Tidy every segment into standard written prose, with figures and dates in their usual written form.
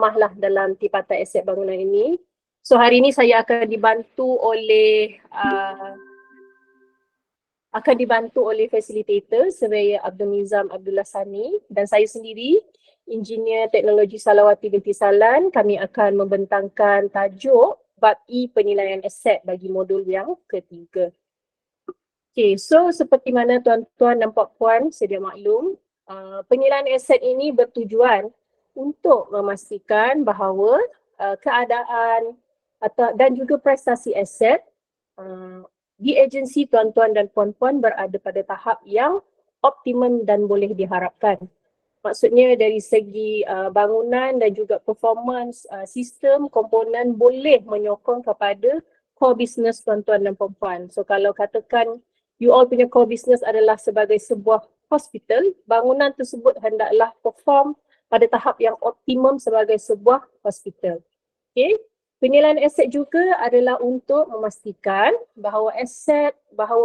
lah dalam tipatan aset bangunan ini. So hari ini saya akan dibantu oleh facilitator Surveyor Abdul Nizam Abdullah Sani dan saya sendiri, Engineer Teknologi Salawati binti Salan. Kami akan membentangkan tajuk bab E penilaian aset bagi modul yang ketiga. Okay, so seperti mana tuan-tuan dan puan-puan sedia maklum, penilaian aset ini bertujuan untuk memastikan bahawa keadaan dan juga prestasi aset di agensi tuan-tuan dan puan-puan berada pada tahap yang optimum dan boleh diharapkan. Maksudnya dari segi bangunan dan juga performance sistem komponen boleh menyokong kepada core business tuan-tuan dan puan-puan. So kalau katakan you all punya core business adalah sebagai sebuah hospital, bangunan tersebut hendaklah perform pada tahap yang optimum sebagai sebuah hospital. Okay. Penilaian aset juga adalah untuk memastikan bahawa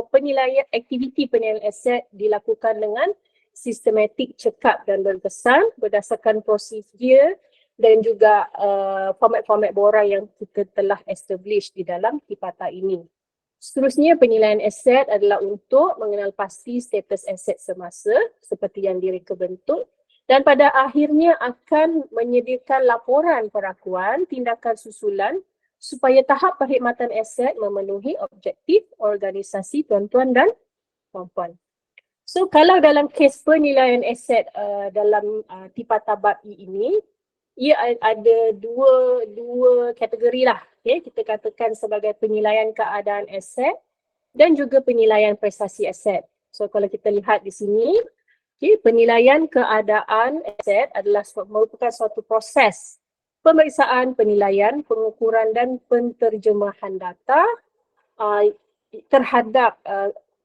penilaian aktiviti penilaian aset dilakukan dengan sistematik, cekap dan berkesan berdasarkan prosedur dan juga format-format borang yang kita telah establish di dalam tipata ini. Seterusnya, penilaian aset adalah untuk mengenal pasti status aset semasa seperti yang direka bentuk dan pada akhirnya akan menyediakan laporan perakuan tindakan susulan supaya tahap perkhidmatan aset memenuhi objektif organisasi tuan-tuan dan puan-puan. So kalau dalam kes penilaian aset dalam tipata bab E ini, ia ada dua kategori lah. Okay? Kita katakan sebagai penilaian keadaan aset dan juga penilaian prestasi aset. So kalau kita lihat di sini, okay, penilaian keadaan aset adalah merupakan suatu proses pemeriksaan, penilaian, pengukuran dan penterjemahan data terhadap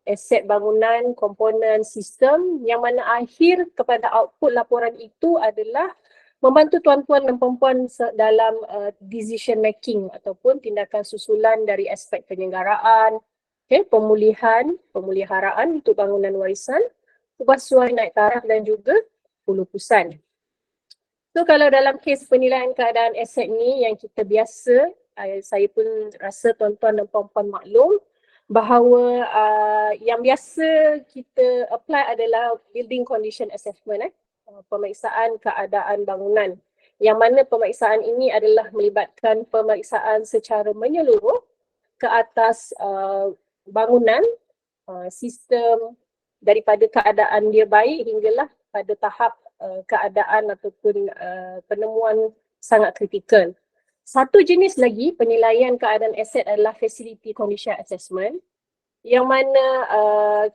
aset bangunan, komponen, sistem yang mana akhir kepada output laporan itu adalah membantu tuan-tuan dan puan-puan dalam decision making ataupun tindakan susulan dari aspek penyelenggaraan, okay, pemeliharaan untuk bangunan warisan, ubahsuai naik taraf dan juga pulupusan. So kalau dalam kes penilaian keadaan aset ni yang kita biasa, saya pun rasa tuan-tuan dan puan-puan maklum bahawa yang biasa kita apply adalah building condition assessment, pemeriksaan keadaan bangunan. Yang mana pemeriksaan ini adalah melibatkan pemeriksaan secara menyeluruh ke atas bangunan, sistem daripada keadaan dia baik hinggalah pada tahap keadaan ataupun penemuan sangat kritikal. Satu jenis lagi penilaian keadaan aset adalah facility condition assessment yang mana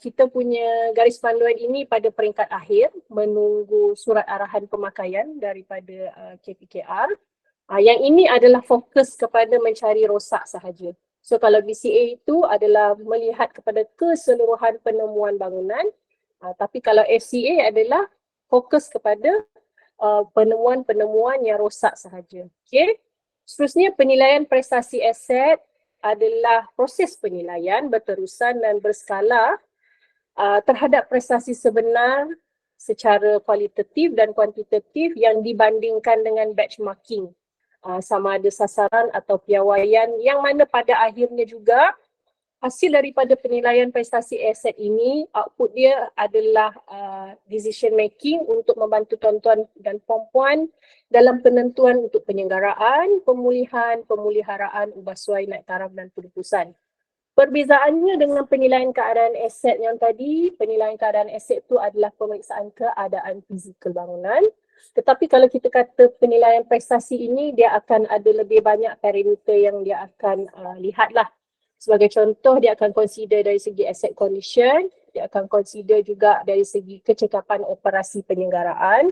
kita punya garis panduan ini pada peringkat akhir menunggu surat arahan pemakaian daripada KPKR. Yang ini adalah fokus kepada mencari rosak sahaja. So kalau BCA itu adalah melihat kepada keseluruhan penemuan bangunan, tapi kalau FCA adalah fokus kepada penemuan-penemuan yang rosak sahaja. Okay. Seterusnya, penilaian prestasi aset adalah proses penilaian berterusan dan berskala terhadap prestasi sebenar secara kualitatif dan kuantitatif yang dibandingkan dengan benchmarking. Sama ada sasaran atau piawaian yang mana pada akhirnya juga hasil daripada penilaian prestasi aset ini, output dia adalah decision making untuk membantu tuan-tuan dan puan-puan dalam penentuan untuk penyelenggaraan, pemulihan, pemeliharaan, ubahsuai naik taraf dan pulupusan. Perbezaannya dengan penilaian keadaan aset yang tadi, penilaian keadaan aset itu adalah pemeriksaan keadaan fizikal bangunan. Tetapi kalau kita kata penilaian prestasi ini, dia akan ada lebih banyak parameter yang dia akan lihatlah. Sebagai contoh, dia akan consider dari segi asset condition, dia akan consider juga dari segi kecekapan operasi penyelenggaraan,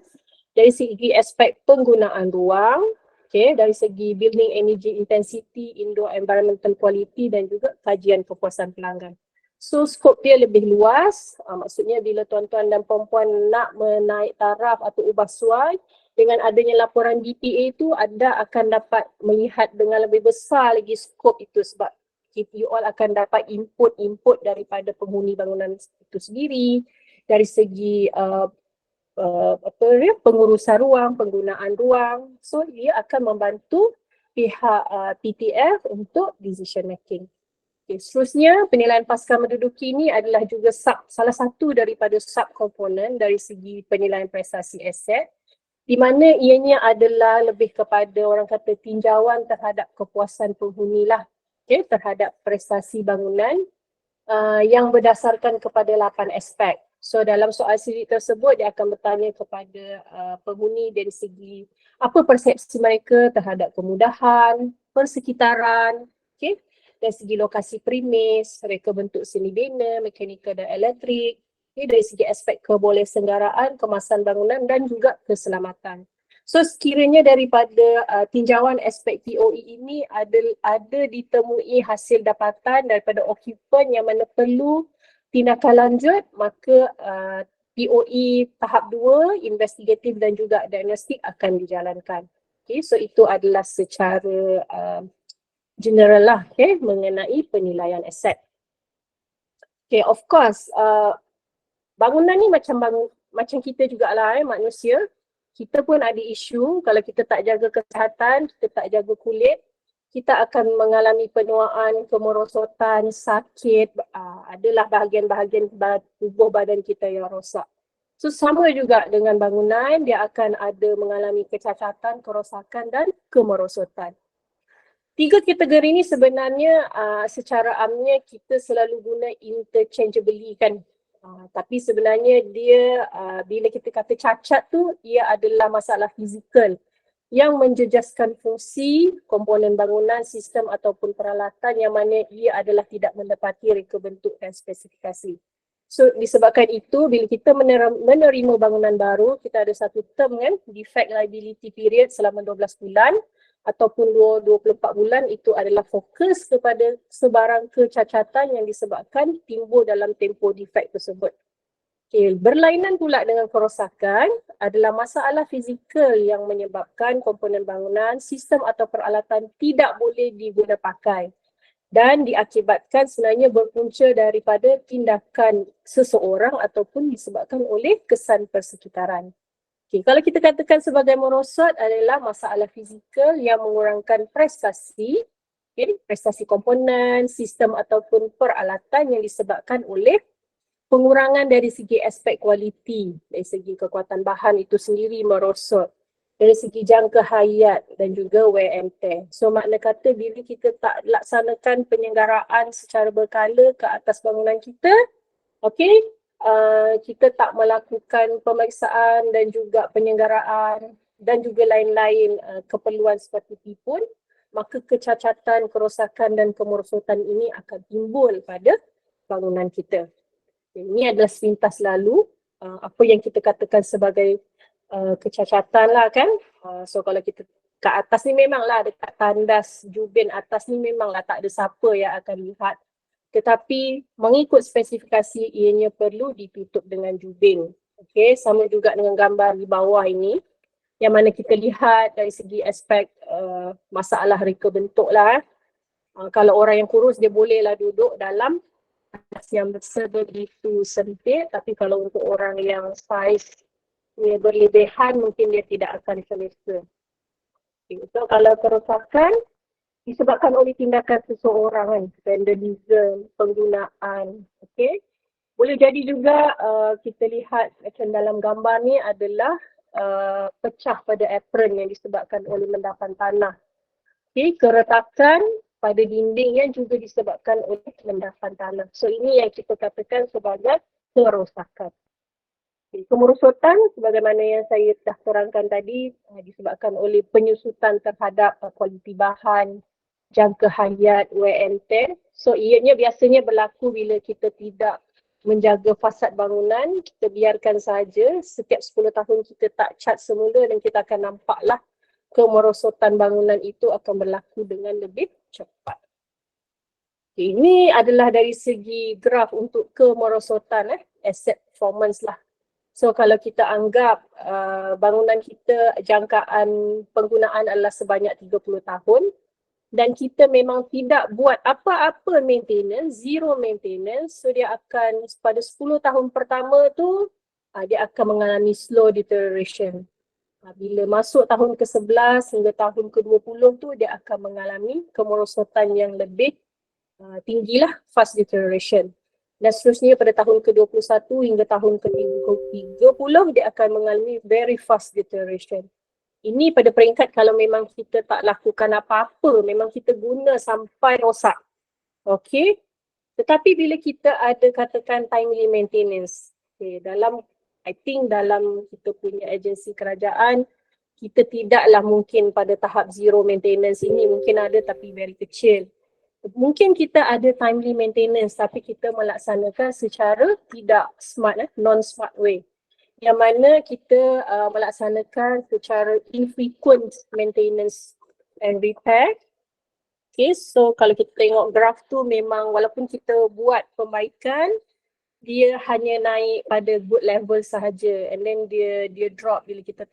dari segi aspek penggunaan ruang, okay, dari segi building energy intensity, indoor environmental quality dan juga kajian kepuasan pelanggan. So skop dia lebih luas, maksudnya bila tuan-tuan dan puan-puan nak menaik taraf atau ubah suai, dengan adanya laporan BPA itu anda akan dapat melihat dengan lebih besar lagi skop itu sebab you all akan dapat input daripada penghuni bangunan itu sendiri dari segi pengurusan ruang, penggunaan ruang. So dia akan membantu pihak PTF untuk decision making. Okay, seterusnya penilaian pasca menduduki ini adalah juga salah satu daripada subkomponen dari segi penilaian prestasi aset, di mana ianya adalah lebih kepada orang kata tinjauan terhadap kepuasan penghuni lah, okay, terhadap prestasi bangunan yang berdasarkan kepada 8 aspek. So dalam soal sidik tersebut dia akan bertanya kepada penghuni dari segi apa persepsi mereka terhadap kemudahan, persekitaran, okay, dari segi lokasi premis, reka bentuk seni bina, mekanikal dan elektrik, okay, dari segi aspek kebolehsenggaraan, kemasan bangunan dan juga keselamatan. So sekiranya daripada tinjauan aspek POE ini ada ditemui hasil dapatan daripada occupant yang mana perlu tindakan lanjut, maka POE tahap 2, investigatif dan juga diagnostik akan dijalankan. Okay, so itu adalah secara general lah, okay, mengenai penilaian aset. Okay, of course, bangunan ni macam kita jugalah, manusia. Kita pun ada isu kalau kita tak jaga kesihatan, kita tak jaga kulit, kita akan mengalami penuaan, kemerosotan, sakit, adalah bahagian-bahagian tubuh badan kita yang rosak. So sama juga dengan bangunan, dia akan ada mengalami kecacatan, kerosakan dan kemerosotan. Tiga kategori ni sebenarnya secara amnya kita selalu guna interchangeably kan. Tapi sebenarnya dia bila kita kata cacat tu, ia adalah masalah fizikal yang menjejaskan fungsi komponen bangunan, sistem ataupun peralatan yang mana ia adalah tidak mendapati reka bentuk dan spesifikasi. So disebabkan itu bila kita menerima bangunan baru, kita ada satu term kan, defect liability period selama 12 bulan ataupun 24 bulan, itu adalah fokus kepada sebarang kecacatan yang disebabkan timbul dalam tempoh defect tersebut. Okay, berlainan pula dengan kerosakan adalah masalah fizikal yang menyebabkan komponen bangunan, sistem atau peralatan tidak boleh diguna pakai dan diakibatkan sebenarnya berpunca daripada tindakan seseorang ataupun disebabkan oleh kesan persekitaran. Okay, kalau kita katakan sebagai merosot adalah masalah fizikal yang mengurangkan prestasi, okay, prestasi komponen, sistem ataupun peralatan yang disebabkan oleh pengurangan dari segi aspek kualiti, dari segi kekuatan bahan itu sendiri merosot, dari segi jangka hayat dan juga wear and tear. So makna kata bila kita tak laksanakan penyelenggaraan secara berkala ke atas bangunan kita, okay, kita tak melakukan pemeriksaan dan juga penyelenggaraan dan juga lain-lain keperluan seperti itu pun, maka kecacatan, kerosakan dan kemerosotan ini akan timbul pada bangunan kita. Ini adalah sepintas lalu apa yang kita katakan sebagai kecacatan lah kan. So kalau kita kat atas ni memanglah dekat tandas jubin atas ni memanglah tak ada siapa yang akan lihat. Tetapi mengikut spesifikasi ianya perlu ditutup dengan jubing. Okey, sama juga dengan gambar di bawah ini yang mana kita lihat dari segi aspek masalah reka bentuk lah. Kalau orang yang kurus dia bolehlah duduk dalam yang sebegitu sempit, tapi kalau untuk orang yang saiz dia berlebihan mungkin dia tidak akan selesa. Okay, so kalau kerosakan disebabkan oleh tindakan seseorang kan, vandalism, penggunaan, okey. Boleh jadi juga kita lihat macam dalam gambar ni adalah pecah pada apron yang disebabkan oleh lendapan tanah. Okey, keretakan pada dinding yang juga disebabkan oleh lendapan tanah. So ini yang kita katakan sebagai kerosakan. Okay, kemerosotan sebagaimana yang saya dah terangkan tadi disebabkan oleh penyusutan terhadap kualiti bahan, jangka hayat, wear and tear. So ianya biasanya berlaku bila kita tidak menjaga fasad bangunan, kita biarkan saja setiap 10 tahun kita tak cat semula dan kita akan nampaklah kemerosotan bangunan itu akan berlaku dengan lebih cepat. Okay, ini adalah dari segi graf untuk kemerosotan asset performance lah. So kalau kita anggap bangunan kita jangkaan penggunaan adalah sebanyak 30 tahun dan kita memang tidak buat apa-apa maintenance, zero maintenance, so dia akan pada 10 tahun pertama tu dia akan mengalami slow deterioration. Bila masuk tahun ke-11 hingga tahun ke-20 tu dia akan mengalami kemerosotan yang lebih tinggilah, fast deterioration. Dan seterusnya pada tahun ke-21 hingga tahun ke-30 dia akan mengalami very fast deterioration. Ini pada peringkat kalau memang kita tak lakukan apa-apa, memang kita guna sampai rosak. Okey. Tetapi bila kita ada katakan timely maintenance, dalam I think dalam kita punya agensi kerajaan, kita tidaklah mungkin pada tahap zero maintenance ini, mungkin ada tapi very kecil. Mungkin kita ada timely maintenance tapi kita melaksanakan secara tidak smart, non-smart way. Yang mana kita melaksanakan secara infrequent maintenance and repair. Okay, so kalau kita tengok graf tu memang walaupun kita buat perbaikan, dia hanya naik pada good level sahaja, and then dia drop bila kita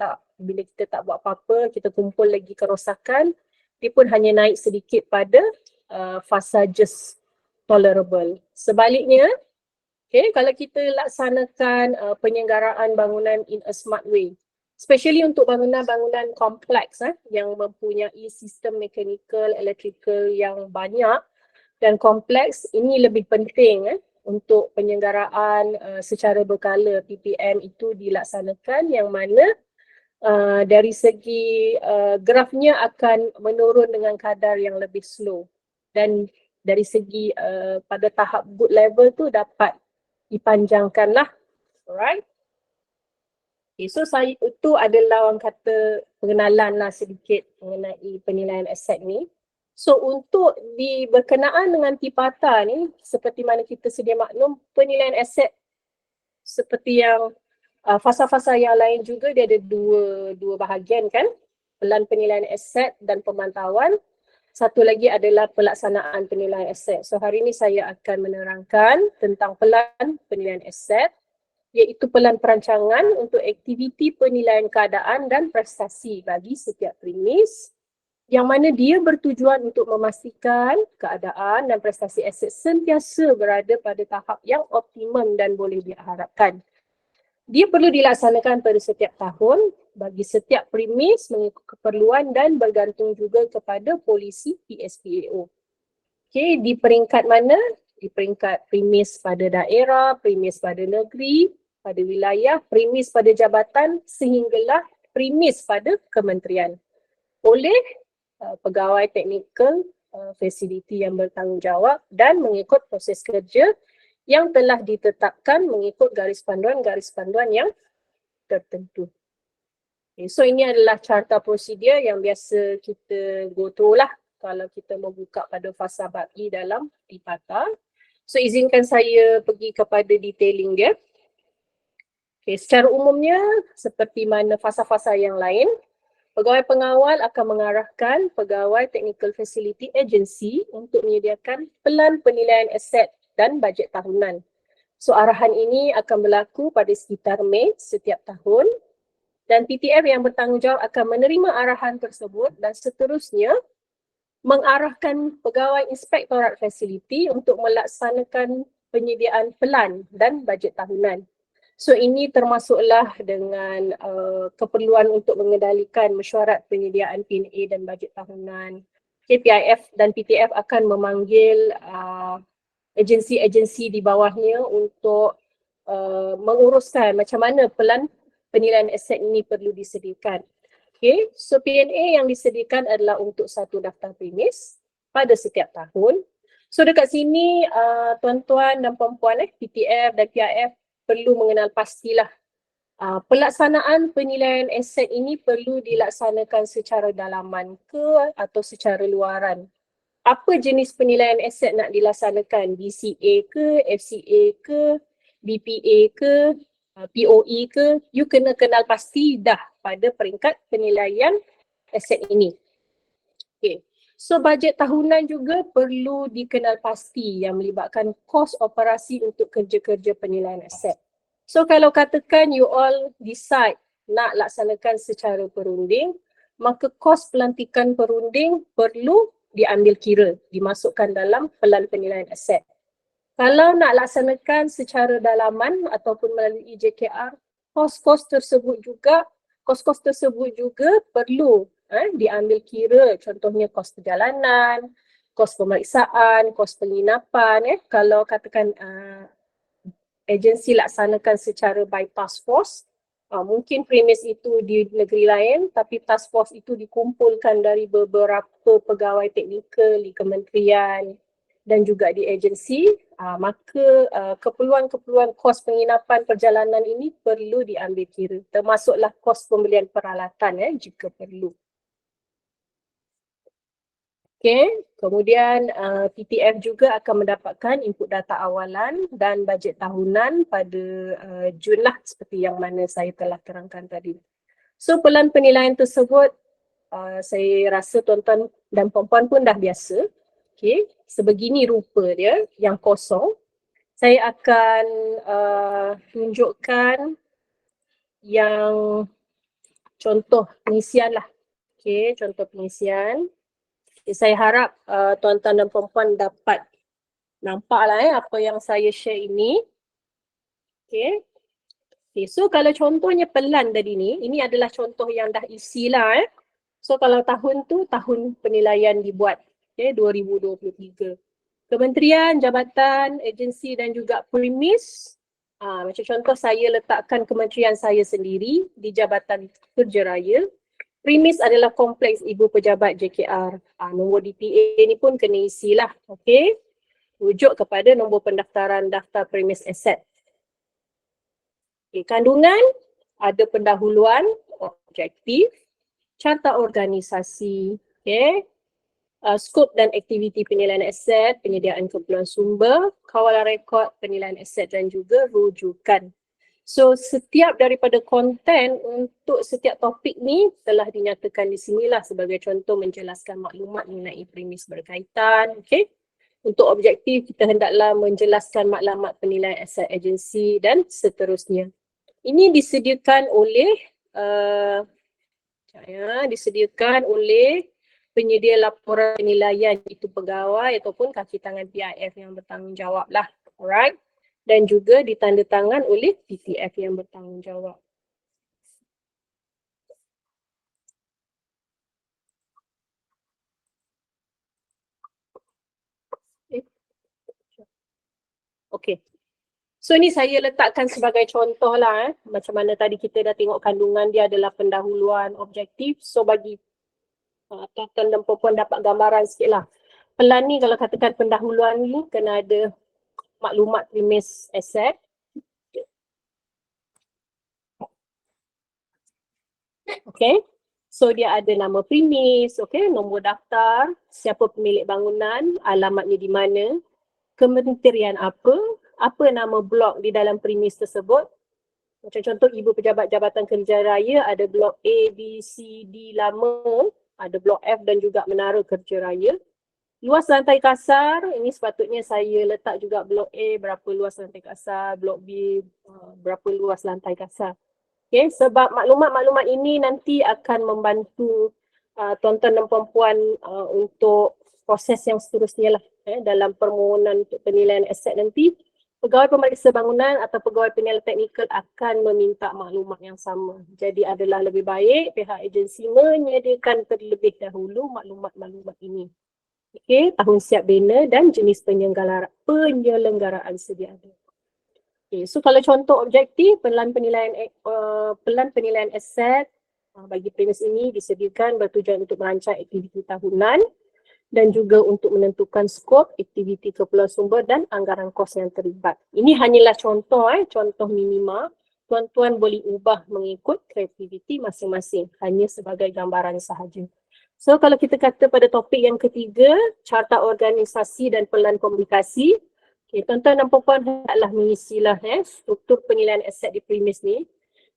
tak buat apa-apa, kita kumpul lagi kerosakan, dia pun hanya naik sedikit pada fasa just tolerable. Sebaliknya, okay, kalau kita laksanakan penyelenggaraan bangunan in a smart way, especially untuk bangunan-bangunan kompleks yang mempunyai sistem mechanical, electrical yang banyak dan kompleks, ini lebih penting untuk penyelenggaraan secara berkala PPM itu dilaksanakan, yang mana dari segi grafnya akan menurun dengan kadar yang lebih slow, dan dari segi pada tahap good level tu dapat dipanjangkanlah. Alright. Okay, so saya itu adalah orang kata pengenalan lah sedikit mengenai penilaian aset ni. So untuk berkenaan dengan TIPATA ni, seperti mana kita sedia maklum, penilaian aset seperti yang fasa-fasa yang lain juga dia ada dua bahagian kan, pelan penilaian aset dan pemantauan. Satu lagi adalah pelaksanaan penilaian aset. So hari ini saya akan menerangkan tentang pelan penilaian aset, iaitu pelan perancangan untuk aktiviti penilaian keadaan dan prestasi bagi setiap premis, yang mana dia bertujuan untuk memastikan keadaan dan prestasi aset sentiasa berada pada tahap yang optimum dan boleh diharapkan. Dia perlu dilaksanakan pada setiap tahun bagi setiap premis mengikut keperluan dan bergantung juga kepada polisi PSPAO. Okey, di peringkat mana? Di peringkat premis pada daerah, premis pada negeri, pada wilayah, premis pada jabatan sehinggalah premis pada kementerian oleh pegawai teknikal fasiliti yang bertanggungjawab dan mengikut proses kerja yang telah ditetapkan mengikut garis panduan yang tertentu. Okay, so ini adalah carta prosedur yang biasa kita go through lah kalau kita mau buka pada fasa bab E dalam TIPATA. So izinkan saya pergi kepada detailing dia. Okay, secara umumnya seperti mana fasa-fasa yang lain, pegawai pengawal akan mengarahkan pegawai Technical Facility Agency untuk menyediakan pelan penilaian aset dan bajet tahunan. So arahan ini akan berlaku pada sekitar Mei setiap tahun, dan PTF yang bertanggungjawab akan menerima arahan tersebut dan seterusnya mengarahkan pegawai inspektorat fasiliti untuk melaksanakan penyediaan pelan dan bajet tahunan. So ini termasuklah dengan keperluan untuk mengendalikan mesyuarat penyediaan P&A dan bajet tahunan. KPIF dan PTF akan memanggil agensi-agensi di bawahnya untuk menguruskan macam mana pelan penilaian aset ini perlu disediakan. Okay, so P&A yang disediakan adalah untuk satu daftar premis pada setiap tahun. So dekat sini tuan-tuan dan puan-puan PTF dan PIF perlu mengenal pastilah pelaksanaan penilaian aset ini perlu dilaksanakan secara dalaman ke atau secara luaran. Apa jenis penilaian aset nak dilaksanakan? BCA ke, FCA ke, BPA ke, POE ke? You kena kenal pasti dah pada peringkat penilaian aset ini. Okay. So bajet tahunan juga perlu dikenal pasti yang melibatkan kos operasi untuk kerja-kerja penilaian aset. So kalau katakan you all decide nak laksanakan secara perunding, maka kos pelantikan perunding perlu diambil kira, dimasukkan dalam pelan penilaian aset. Kalau nak laksanakan secara dalaman ataupun melalui JKR, kos-kos tersebut juga perlu diambil kira, contohnya kos perjalanan, kos pemeriksaan, kos penginapan. Kalau katakan agensi laksanakan secara by task force, mungkin premis itu di negeri lain tapi task force itu dikumpulkan dari beberapa pegawai teknikal di kementerian dan juga di agensi, maka keperluan-keperluan kos penginapan perjalanan ini perlu diambil kira, termasuklah kos pembelian peralatan jika perlu. Okay, kemudian PTF juga akan mendapatkan input data awalan dan bajet tahunan pada Jun lah, seperti yang mana saya telah terangkan tadi. So pelan penilaian tersebut saya rasa tuan-tuan dan puan-puan pun dah biasa. Okay, sebegini rupa dia yang kosong. Saya akan tunjukkan yang contoh pengisian lah. Okay, contoh pengisian. Saya harap tuan-tuan dan puan-puan dapat nampaklah apa yang saya share ini. Okay. So kalau contohnya pelan tadi ni, ini adalah contoh yang dah isi lah. So kalau tahun tu, tahun penilaian dibuat. Okay, 2023. Kementerian, jabatan, agensi dan juga premis. Macam contoh saya letakkan kementerian saya sendiri di Jabatan Kerja Raya. Premis adalah kompleks ibu pejabat JKR. Nombor DPA ni pun kena isilah. Okey. Rujuk kepada nombor pendaftaran daftar premis aset. Okay, kandungan ada pendahuluan, objektif, carta organisasi, okay. Skop dan aktiviti penilaian aset, penyediaan keperluan sumber, kawalan rekod penilaian aset dan juga rujukan. So setiap daripada konten untuk setiap topik ni telah dinyatakan di sinilah sebagai contoh menjelaskan maklumat mengenai premis berkaitan. Okay. Untuk objektif kita hendaklah menjelaskan maklumat penilaian aset agensi dan seterusnya. Ini disediakan oleh penyedia laporan penilaian, itu pegawai ataupun kaki tangan PIF yang bertanggungjawab lah. Alright. Dan juga ditandatangan oleh PTF yang bertanggungjawab. Okay. So ni saya letakkan sebagai contoh lah. Macam mana tadi kita dah tengok kandungan dia adalah pendahuluan, objektif. So bagi tuan-tuan dan puan-puan dapat gambaran sikit lah. Pelan ni kalau katakan pendahuluan ni kena ada maklumat premis aset. Okay. So dia ada nama premis, okay, nombor daftar, siapa pemilik bangunan, alamatnya di mana, kementerian apa nama blok di dalam premis tersebut. Macam contoh ibu pejabat Jabatan Kerja Raya ada blok A, B, C, D lama, ada blok F dan juga Menara Kerja Raya. Luas lantai kasar, ini sepatutnya saya letak juga blok A berapa luas lantai kasar, blok B berapa luas lantai kasar. Okay, sebab maklumat-maklumat ini nanti akan membantu tuan-tuan dan puan-puan untuk proses yang seterusnya lah dalam permohonan untuk penilaian aset nanti. Pegawai pemeriksa bangunan atau pegawai penilaian teknikal akan meminta maklumat yang sama. Jadi adalah lebih baik pihak agensi menyediakan terlebih dahulu maklumat-maklumat ini. Okay, tahun siap bina dan jenis penyelenggaraan sedia ada. Okay, so kalau contoh objektif, pelan penilaian aset bagi premis ini disediakan bertujuan untuk merancang aktiviti tahunan dan juga untuk menentukan skop, aktiviti keperluan sumber dan anggaran kos yang terlibat. Ini hanyalah contoh, contoh minima. Tuan-tuan boleh ubah mengikut kreativiti masing-masing, hanya sebagai gambaran sahaja. So kalau kita kata pada topik yang ketiga, carta organisasi dan pelan komunikasi, okay, tuan-tuan dan puan-puan hendaklah mengisilah struktur penilaian aset di premis ni.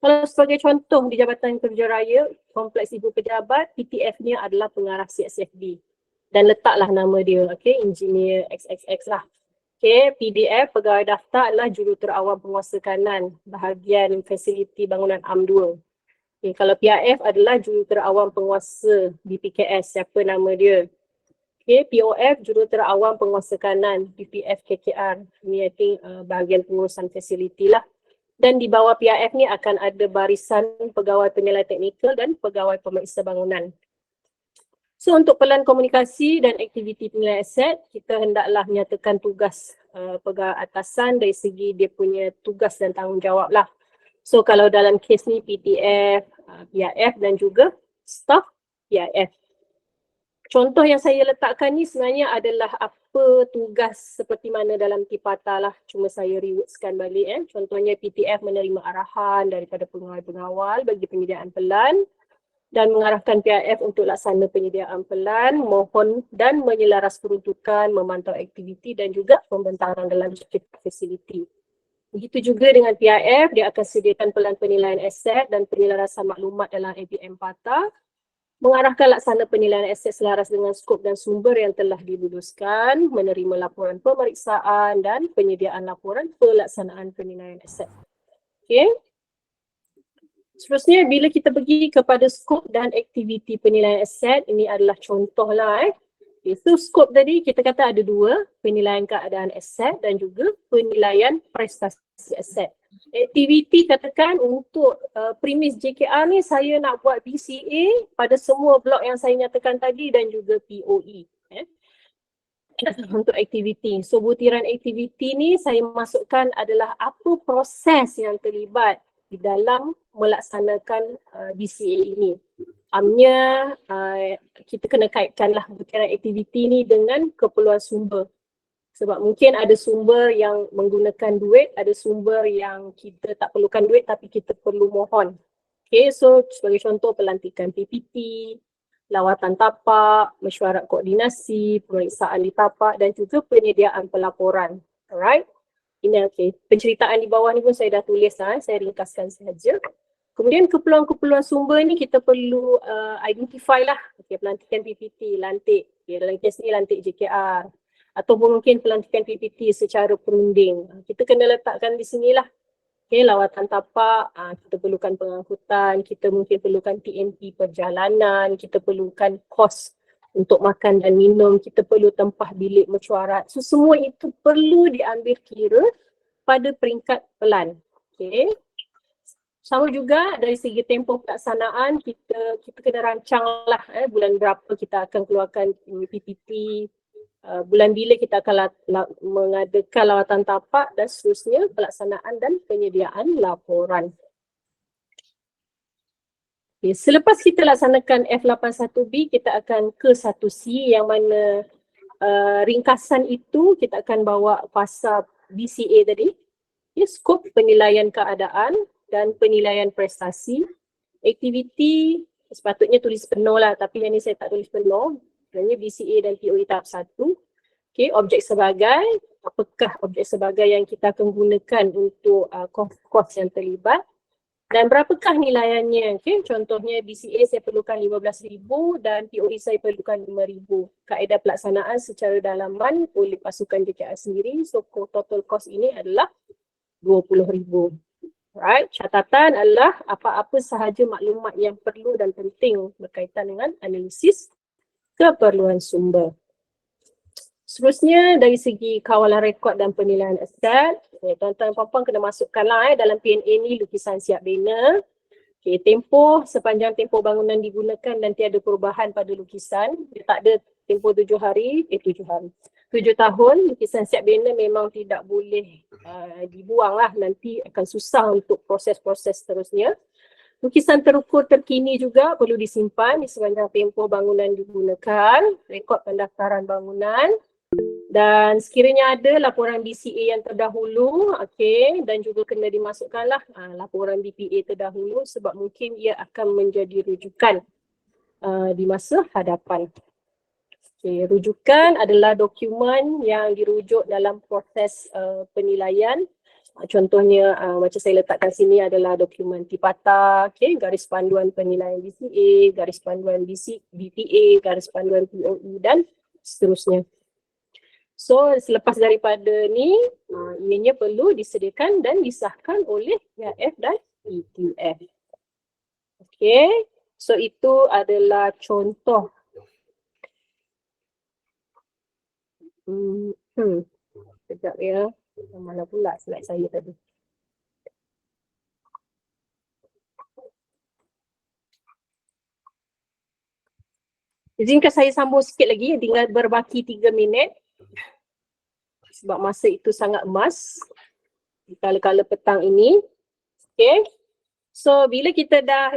Kalau sebagai contoh di Jabatan Kerja Raya, kompleks ibu pejabat, PTF-nya adalah pengarah CSFB. Dan letaklah nama dia, okay, engineer XXX lah. Okay, PDF, pegawai daftar adalah juruterawam penguasa kanan, bahagian fasiliti bangunan AM2. Okay, kalau PIF adalah juruterawam penguasa BPKS, siapa nama dia. Okay, POF juruterawam penguasa kanan, BPF KKR. Ini I think bahagian pengurusan fasiliti lah. Dan di bawah PIF ni akan ada barisan pegawai penilai teknikal dan pegawai pemeriksa bangunan. So untuk pelan komunikasi dan aktiviti penilaian aset, kita hendaklah menyatakan tugas pegawai atasan dari segi dia punya tugas dan tanggungjawab lah. So kalau dalam kes ni PTF, PIF dan juga staff PIF. Contoh yang saya letakkan ni sebenarnya adalah apa tugas seperti mana dalam TIPATA lah. Cuma saya rewordskan balik. Contohnya PTF menerima arahan daripada pengawal-pengawal bagi penyediaan pelan dan mengarahkan PIF untuk laksana penyediaan pelan, mohon dan menyelaras peruntukan, memantau aktiviti dan juga pembentaran dalam fasiliti. Begitu juga dengan PIF, dia akan sediakan pelan penilaian aset dan penyelarasan maklumat dalam APM PATA, mengarahkan laksana penilaian aset selaras dengan skop dan sumber yang telah diluluskan, menerima laporan pemeriksaan dan penyediaan laporan pelaksanaan penilaian aset. Okey. Seterusnya, bila kita pergi kepada skop dan aktiviti penilaian aset, ini adalah contoh lah. So skop tadi kita kata ada dua, penilaian keadaan aset dan juga penilaian prestasi aset. Aktiviti katakan untuk premis JKR ni saya nak buat BCA pada semua blok yang saya nyatakan tadi dan juga POE. Untuk aktiviti. So butiran aktiviti ni saya masukkan adalah apa proses yang terlibat di dalam melaksanakan BCA ini. Amnya kita kena kaitkanlah butiran aktiviti ni dengan keperluan sumber. Sebab mungkin ada sumber yang menggunakan duit, ada sumber yang kita tak perlukan duit tapi kita perlu mohon. Okay, so sebagai contoh pelantikan PPT, lawatan tapak, mesyuarat koordinasi, pemeriksaan di tapak dan juga penyediaan pelaporan. Alright. Ini okey. Penceritaan di bawah ni pun saya dah tulis lah, saya ringkaskan sahaja. Kemudian keperluan-keperluan sumber ni kita perlu identify lah. Okay, pelantikan PPT, lantik. Okay, dalam kes ni lantik JKR. Ataupun mungkin pelantikan PPT secara perunding. Kita kena letakkan di sinilah. Okay, lawatan tapak, kita perlukan pengangkutan, kita mungkin perlukan TNP perjalanan, kita perlukan kos untuk makan dan minum, kita perlu tempah bilik mesyuarat. So semua itu perlu diambil kira pada peringkat pelan. Okay. Sama juga dari segi tempoh pelaksanaan, kita kena rancang lah bulan berapa kita akan keluarkan PPT, bulan bila kita akan mengadakan lawatan tapak dan seterusnya, pelaksanaan dan penyediaan laporan. Okay, selepas kita laksanakan F81B, kita akan ke 1C yang mana ringkasan itu kita akan bawa fasa BCA tadi. Okay, skop penilaian keadaan dan penilaian prestasi. Aktiviti sepatutnya tulis penuh lah, tapi yang ni saya tak tulis penuh. Sebenarnya BCA dan POE tahap 1. Okay, objek sebagai, apakah objek sebagai yang kita akan gunakan untuk kos yang terlibat dan berapakah nilaiannya. Okay, contohnya BCA saya perlukan 15,000 dan POE saya perlukan 5,000. Kaedah pelaksanaan secara dalaman oleh pasukan JKR sendiri. So total cost ini adalah 20,000. Right, catatan adalah apa-apa sahaja maklumat yang perlu dan penting berkaitan dengan analisis keperluan sumber. Seterusnya dari segi kawalan rekod dan penilaian aset, tuan-tuan dan puan-puan kena masukkanlah dalam PNA ni lukisan siap bina. Okay, tempoh, sepanjang tempoh bangunan digunakan dan tiada perubahan pada lukisan. Dia tak ada tempoh 7 hari, 7 hari. 7 tahun, lukisan siap bina memang tidak boleh dibuang lah, nanti akan susah untuk proses-proses seterusnya. Lukisan terukur terkini juga perlu disimpan di sepanjang tempoh bangunan digunakan, rekod pendaftaran bangunan. Dan sekiranya ada laporan BCA yang terdahulu, okay, dan juga kena dimasukkanlah laporan BPA terdahulu sebab mungkin ia akan menjadi rujukan di masa hadapan. Okay, rujukan adalah dokumen yang dirujuk dalam proses penilaian. Contohnya macam saya letakkan sini adalah dokumen TIPATA, okay, garis panduan penilaian BCA, garis panduan BPA, garis panduan POE dan seterusnya. So selepas daripada ni, ianya perlu disediakan dan disahkan oleh PIF dan PTF. Okay, so itu adalah contoh. Sekejap ya, mana pula slide saya tadi. Izinkan saya sambung sikit lagi, tinggal berbaki 3 minit. Sebab masa itu sangat emas. Di kala-kala petang ini. Okay. So bila kita dah,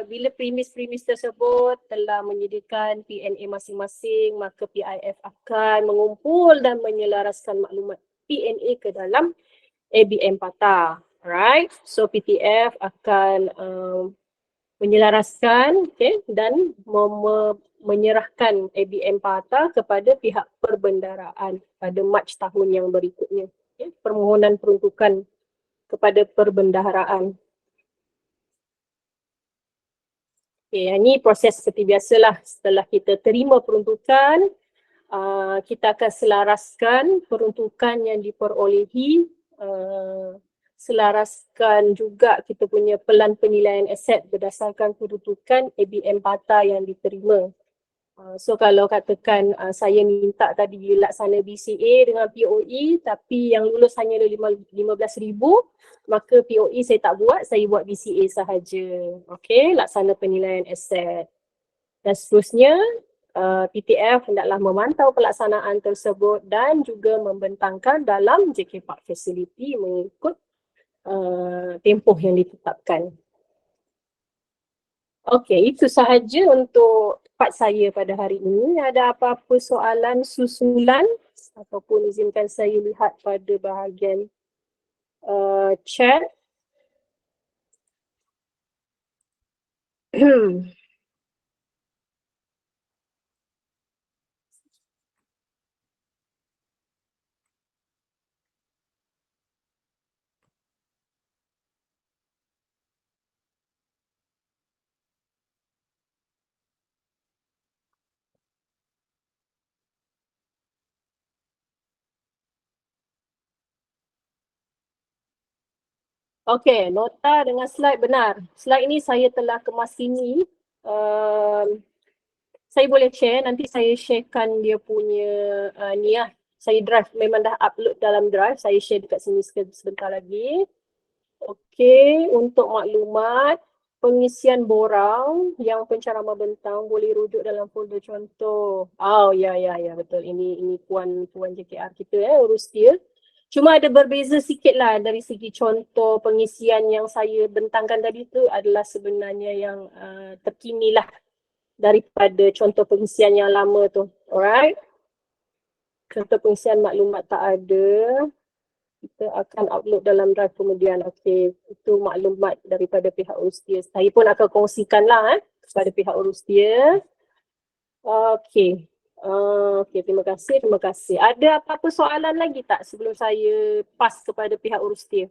bila premis-premis tersebut telah menyediakan PNA masing-masing, maka PIF akan mengumpul dan menyelaraskan maklumat PNA ke dalam ABM PATA. Alright, so PTF akan menyelaraskan dan menyerahkan ABM PATA kepada pihak perbendaraan pada Mac tahun yang berikutnya. Permohonan peruntukan kepada perbendaharaan. Ini proses seperti biasalah. Setelah kita terima peruntukan, kita akan selaraskan peruntukan yang diperolehi, selaraskan juga kita punya pelan penilaian aset berdasarkan peruntukan ABM PATA yang diterima. So kalau katakan saya minta tadi laksana BCA dengan POE tapi yang lulus hanya 15,000, maka POE saya tak buat, saya buat BCA sahaja. Okey, laksana penilaian aset. Dan seterusnya, PTF hendaklah memantau pelaksanaan tersebut dan juga membentangkan dalam JK Park Facility mengikut tempoh yang ditetapkan. Okey, itu sahaja untuk part saya pada hari ini. Ada apa-apa soalan susulan ataupun izinkan saya lihat pada bahagian chat. Okey, nota dengan slide benar. Slide ini saya telah kemas sini. Saya boleh share, nanti saya sharekan dia punya ni lah. Saya drive, memang dah upload dalam drive. Saya share dekat sini sebentar lagi. Okey, untuk maklumat, pengisian borang yang penceramah bentang boleh rujuk dalam folder contoh. Oh ya betul. Ini puan JKR kita urus dia. Cuma ada berbeza sikit lah dari segi contoh pengisian yang saya bentangkan tadi tu adalah sebenarnya yang terkini lah daripada contoh pengisian yang lama tu. Alright. Contoh pengisian maklumat tak ada. Kita akan upload dalam drive kemudian. Okey, itu maklumat daripada pihak urus dia. Saya pun akan kongsikan lah kepada pihak urus dia. Okey. Okey, terima kasih. Ada apa-apa soalan lagi tak sebelum saya pass kepada pihak urus dia?